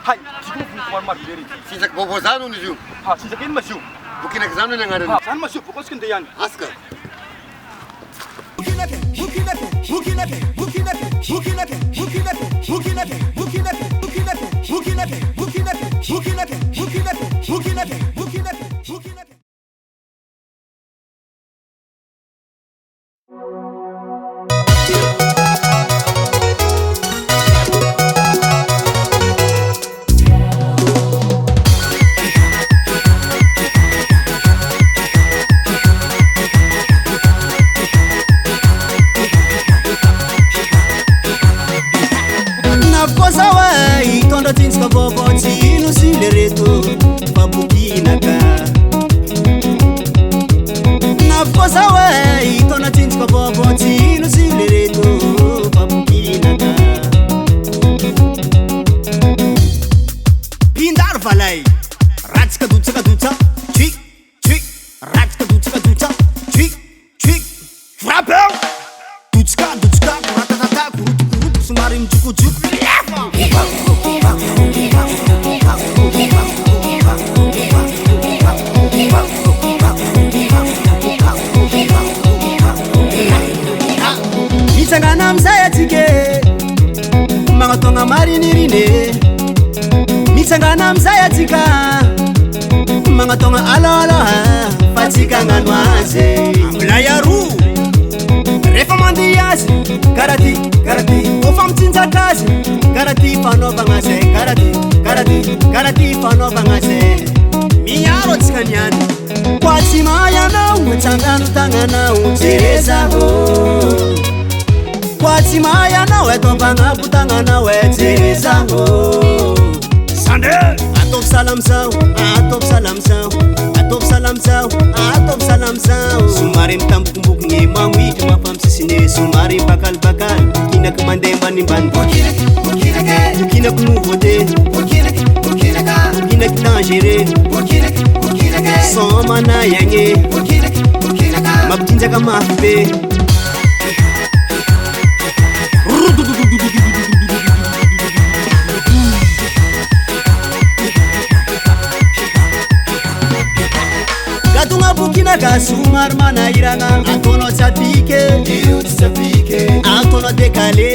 Hay, 지금 부활 말이 내리. 진짜 보보사는 중. 아, 진짜 게임 마시오. 부키나 그자는 양아는. 아, 산 마시오. 보고스킨데 얀. 아스카. Tinska bobo chino silereto papukinaka Nafkosa we itona tinska bobo chino silereto papukinaka Pindar valai ratska dutsa Chik chik ratska dutsa Chik chik frappe Dutska ratatata kurutu sumarim juku Mitsangana mzaya tike Magatonga marinirine Mitsangana mzaya tika Magatonga aloha Fatika nganwaze Mlayaru Refa mandiyazi Karati Ofam tinza kazi Karati panova ngase Karati panova ngase Miyaro tsikanyani Kwa timaya na umechanganu tangana utereza ho Kwa timaya na wetopanga kutangana wetereza ho Sande Atop salam sao Sumari mtambukumbuk nge mawiki mapam sisine Sumari bakal Kina kumandemba nimban Kina kumuvote Kina kitangere Soma na yange Mabtinja kama afibe Gatunga bukina kasumar mana iranga Atono tsapike Atono dekale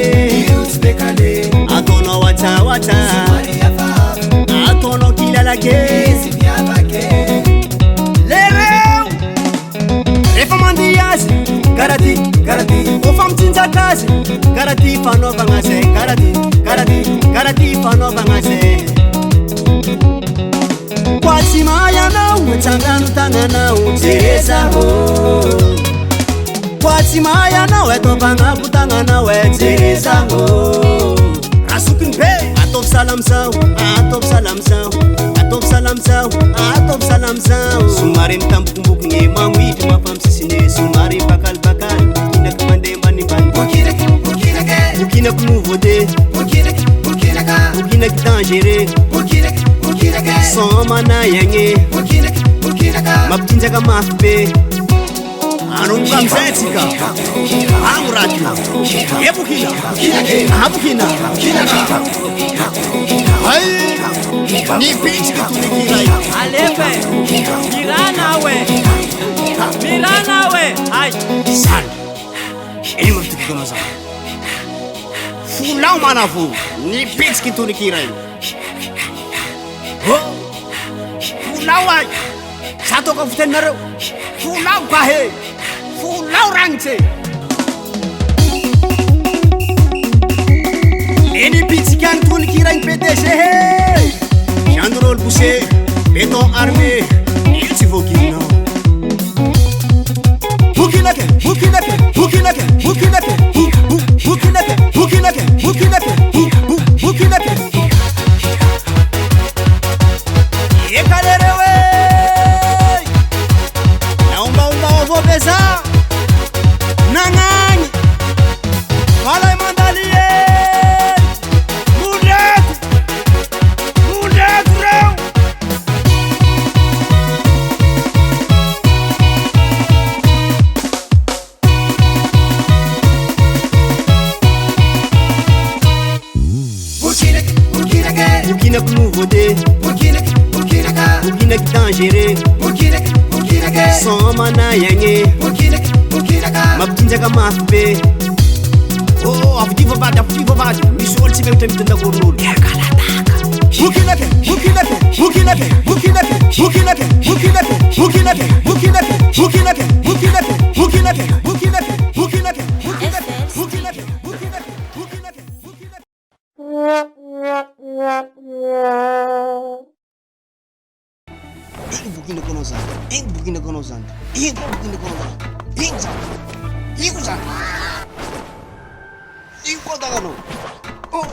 Atono wata Atono kilalake Lereu Refa mandiyazi Karati Ofam tinza kazi Karati panova ngase Karati panova ngase Kwa timaya na umechanganu tangana utereza ho Kwa timaya na wetopanga kutangana wetereza ho Rasukin pe Atop salam sao Sumari mtambukumbuk nge mawiki mapam sisine Sumari bakal Kina kumandemba nimban Kina kumuvote Kina kitangere Soma na yange Mabtinja kama afibe Anunga mzetika Amurati Ebukina Abukina Hai Ni pichi kutulikirai Alepe Mirana we Hai Sal Ini mabtiki kama zama Fulau manafu Ni pichi kutulikirai Fulau ay Sato ka futen naro Fulau kahe Fulau rangse Ini pichi kan tulikirai PDG Chandrol Boucher Béton armé Il s'y faut qu'il n'en Bukinake Ekalerewe Naomba ovo pesa Nangani Wala mandalie Mudet reu Burkina que nouveauté, Burkina que dangereux, Burkina que soma na yange, Burkina que mabtinja ka mafbe. Oh, afudiva bada, mi sol si bemte mitenda gornul. Burkina que Oh,